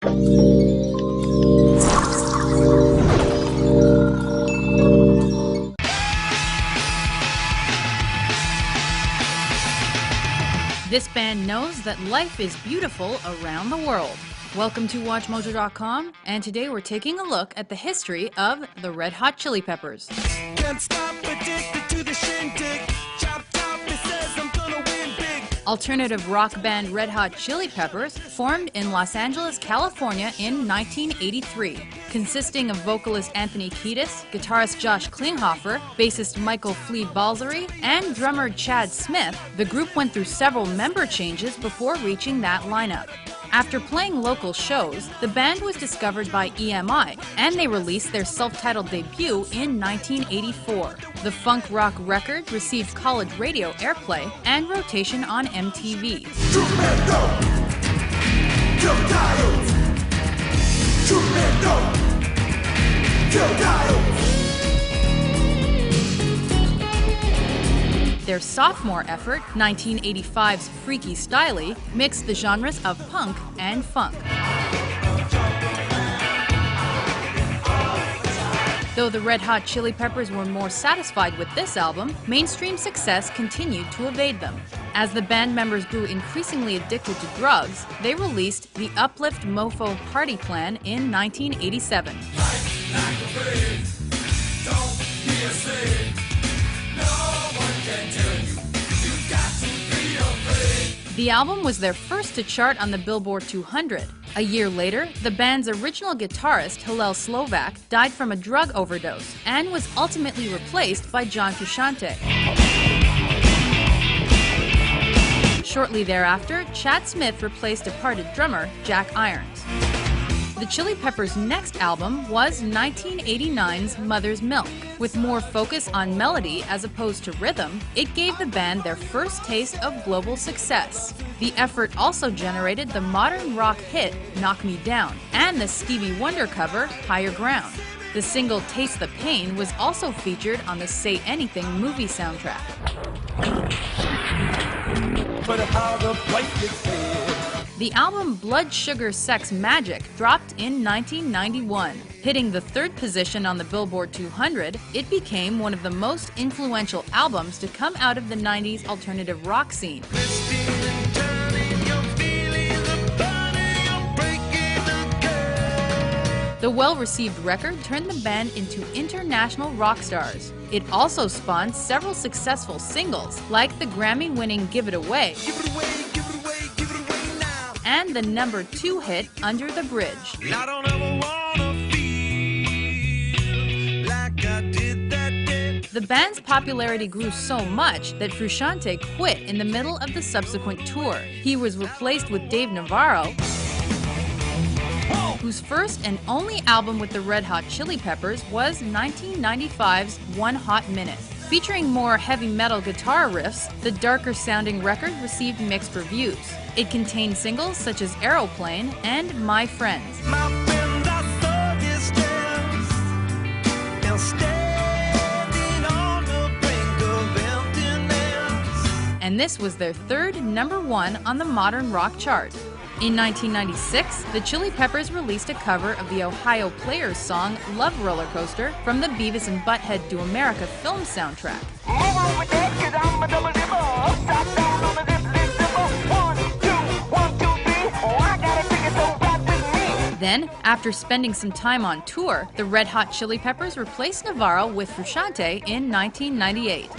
This band knows that life is beautiful around the world. Welcome to WatchMojo.com, and today we're taking a look at the history of the Red Hot Chili Peppers. Can't stop, addicted to the shindig. Chop top, it says I'm gonna win big. Alternative rock band Red Hot Chili Peppers formed in Los Angeles, California in 1983. Consisting of vocalist Anthony Kiedis, guitarist Josh Klinghoffer, bassist Michael Flea Balzery, and drummer Chad Smith, the group went through several member changes before reaching that lineup. After playing local shows, the band was discovered by EMI, and they released their self-titled debut in 1984. The funk rock record received college radio airplay and rotation on MTV. Their sophomore effort, 1985's Freaky Styley, mixed the genres of punk and funk. Though the Red Hot Chili Peppers were more satisfied with this album, mainstream success continued to evade them. As the band members grew increasingly addicted to drugs, they released the Uplift Mofo Party Plan in 1987. The album was their first to chart on the Billboard 200. A year later, the band's original guitarist, Hillel Slovak, died from a drug overdose and was ultimately replaced by John Frusciante. Shortly thereafter, Chad Smith replaced departed drummer Jack Irons. The Chili Peppers' next album was 1989's Mother's Milk. With more focus on melody as opposed to rhythm, it gave the band their first taste of global success. The effort also generated the modern rock hit Knock Me Down and the Stevie Wonder cover Higher Ground. The single Taste the Pain was also featured on the Say Anything movie soundtrack. But how the price gets paid. The album Blood Sugar Sex Magik dropped in 1991. Hitting the third position on the Billboard 200, it became one of the most influential albums to come out of the 90s alternative rock scene. The well-received record turned the band into international rock stars. It also spawned several successful singles, like the Grammy-winning Give It Away, and the number 2 hit Under the Bridge. I don't ever wanna feel like I did that day. The band's popularity grew so much that Frusciante quit in the middle of the subsequent tour. He was replaced with Dave Navarro, whose first and only album with the Red Hot Chili Peppers was 1995's One Hot Minute. Featuring more heavy metal guitar riffs, the darker-sounding record received mixed reviews. It contained singles such as Aeroplane and My Friends. My friend, I saw distance, and standing on the brink of emptiness. And this was their third #1 on the modern rock chart. In 1996, the Chili Peppers released a cover of the Ohio Players song Love Roller Coaster from the Beavis and Butt-Head Do America film soundtrack. Then, after spending some time on tour, the Red Hot Chili Peppers replaced Navarro with Frusciante in 1998.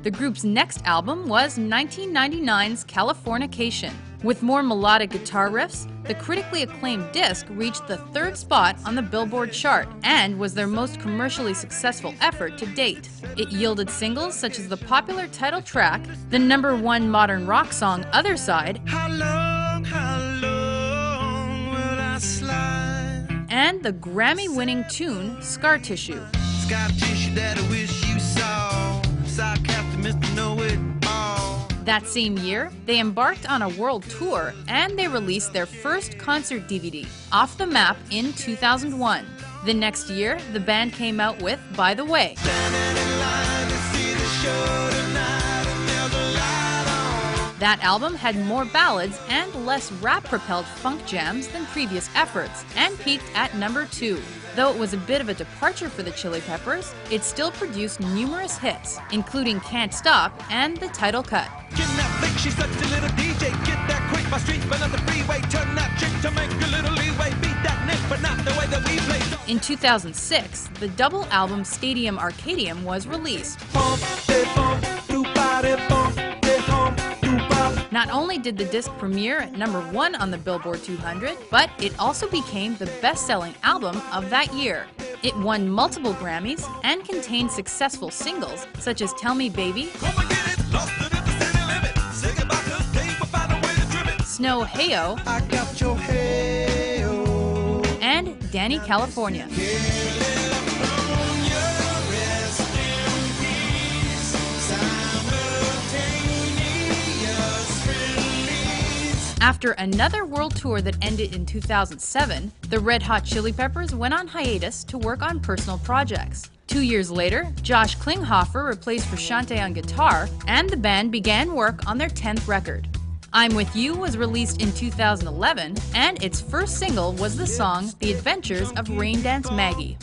The group's next album was 1999's Californication. With more melodic guitar riffs, the critically acclaimed disc reached the 3rd spot on the Billboard chart and was their most commercially successful effort to date. It yielded singles such as the popular title track, the #1 modern rock song Other Side, How long will I slide? and the Grammy-winning tune Scar Tissue. Scar tissue that I wish you saw. Sarcastic Mr. Know-It-All. That same year, they embarked on a world tour and they released their first concert DVD, Off the Map, in 2001. The next year, the band came out with By the Way. That album had more ballads and less rap-propelled funk jams than previous efforts, and peaked at number 2. Though it was a bit of a departure for the Chili Peppers, it still produced numerous hits, including Can't Stop and the title cut. She's such a little DJ, get that quick, my street, but not the freeway, turn that trick to make a little leeway, beat that nick, but not the way that we play. In 2006, the double album Stadium Arcadium was released. Not only did the disc premiere at number 1 on the Billboard 200, but it also became the best-selling album of that year. It won multiple Grammys and contained successful singles such as Tell Me Baby, Snow Hey-O, and Danny California. After another world tour that ended in 2007, the Red Hot Chili Peppers went on hiatus to work on personal projects. 2 years later, Josh Klinghoffer replaced Frusciante on guitar, and the band began work on their 10th record. I'm With You was released in 2011, and its first single was the song The Adventures of Raindance Maggie.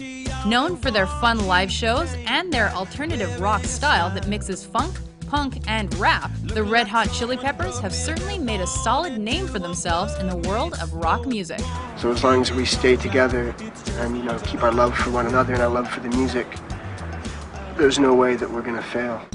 Known for their fun live shows and their alternative rock style that mixes funk, punk, and rap, the Red Hot Chili Peppers have certainly made a solid name for themselves in the world of rock music. So as long as we stay together and keep our love for one another and our love for the music, there's no way that we're gonna fail.